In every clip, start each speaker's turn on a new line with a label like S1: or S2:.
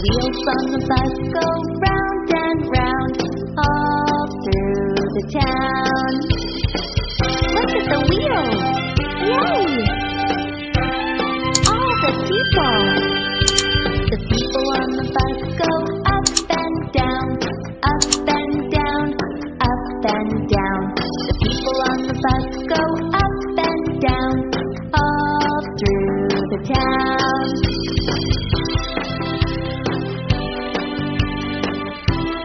S1: wheels on the bus go round and round all through the town. Look at the wheels! Yay! All the people! The people on the bus go up and down, up and down, up and down. The people on the bus go up and down all through the town.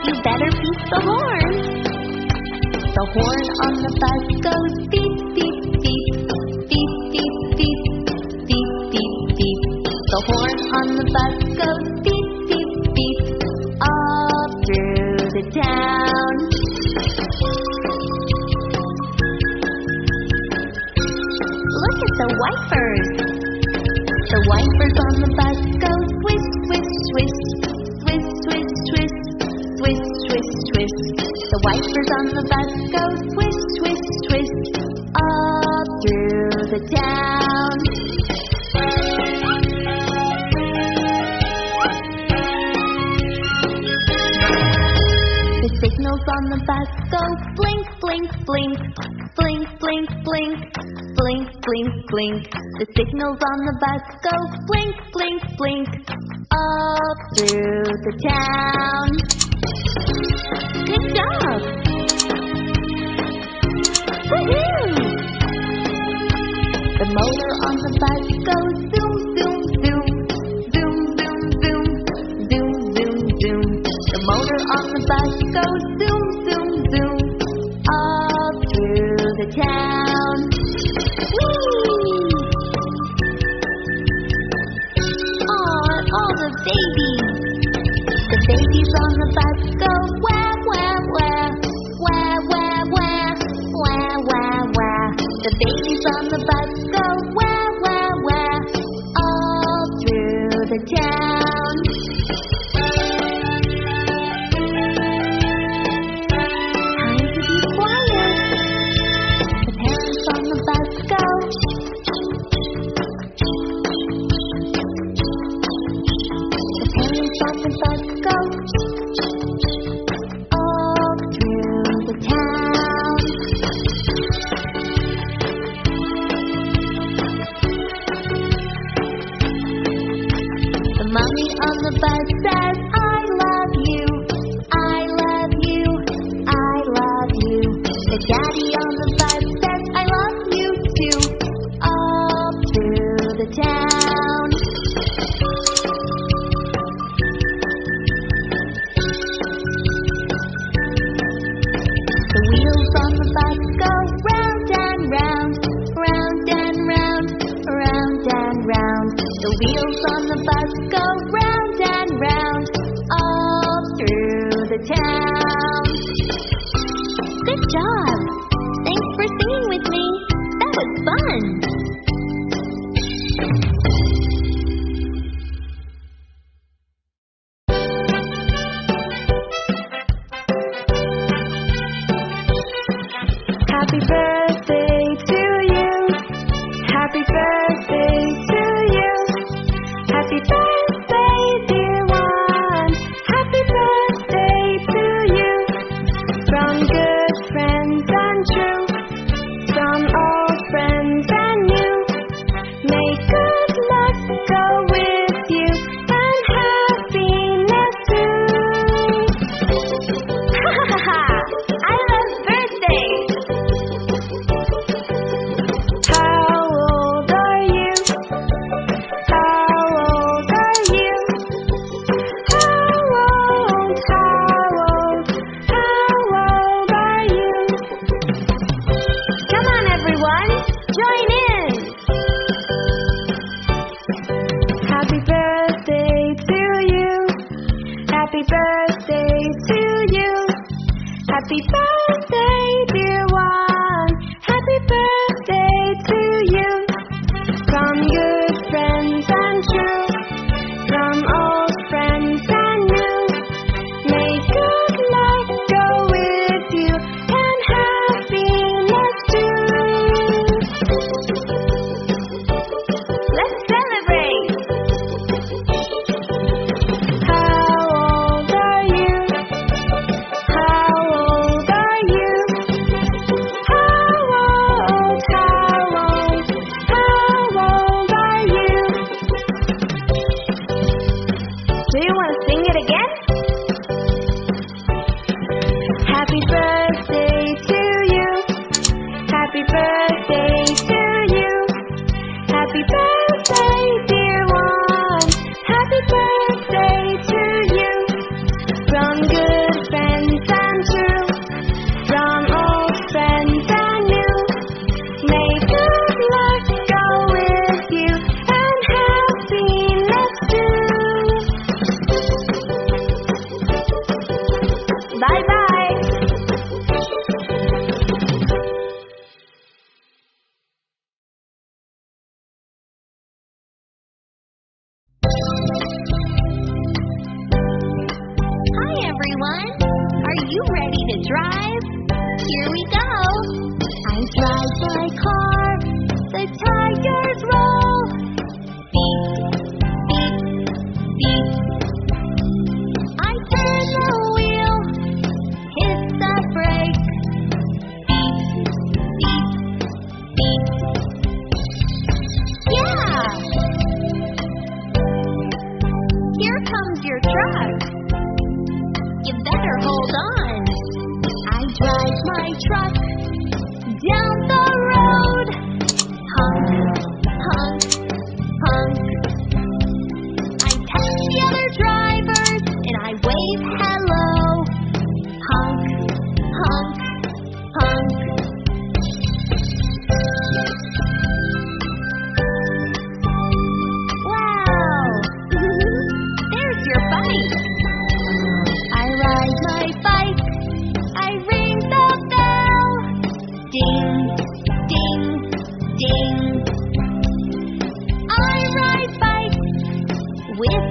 S1: You better beat the horn. The horn on the bus goes beep, beep, beep, beep, beep, beep, beep, beep, beep. The horn on the bus goes beep, beep, beep, all through the town. Look at the wipers. The wipers on the bus go swish, swish, swish, swish, swish, swish, swish, swish, swish. The wipers on the bus go swish, swish, swish, all through the town. The signals on the bus go blink, blink, blink, blink, blink, blink, blink, blink, blink. The signals on the bus go blink, blink, blink, all through the town. Good job! Woohoo! The motor on the bus goes zoom, zoom, zoom, zoom, zoom, zoom, zoom, zoom, zoom. The motor on the bus goes zoom, zoom, zoom, all through the town. Whee! Aw, all the babies. The babies on the bus go wah, wah, wah, wah, wah, wah, wah, wah, wah. The babies on the bus go wah, wah, wah, all through the town. Time to be quiet. The parents on the bus go. The parents on the bus go all through the town. The mommy on the bus says, I love you, I love you, I love you. The daddy on the bus says, I love you too, all through the town. The wheels on the bus go round and round, round and round, round and round. The wheels on the bus go round and round, all through the town. Good job! Thanks for singing with me. That was fun! Happy birthday to you. Happy birthday to you. Happy birthday, dear one. Happy birthday to you. From good friends and true, from old friends and new. May good luck go with you and happiness too. Ha ha ha! I love birthdays! How old are you? How old are you? How old are you? Come on everyone, join in! Happy birthday to you. Happy birthday to you. Happy birthday, dear one. Happy birthday to you. From good friends and true, from old friends and new. May good luck go with you and happiness too. Let's celebrate! How birthday, dear one. Happy birthday to you. From good friends and true, from old friends and new. May good luck go with you and happiness too. Bye-bye. Hi everyone. Are you ready to drive? Here we go. I drive my car. The tires roll. Beep, beep, beep. I turn the wheel. Hit the brake. Beep, beep, beep. Yeah! Here comes your truck. You better hold on. I drive my truck down the road. Honk, honk, honk. I pass the other drivers and I wave hello. Honk, honk, honk. Wow! There's your bike. I ride my bike. I ring the bell. Ding, ding, ding. I ride bikes with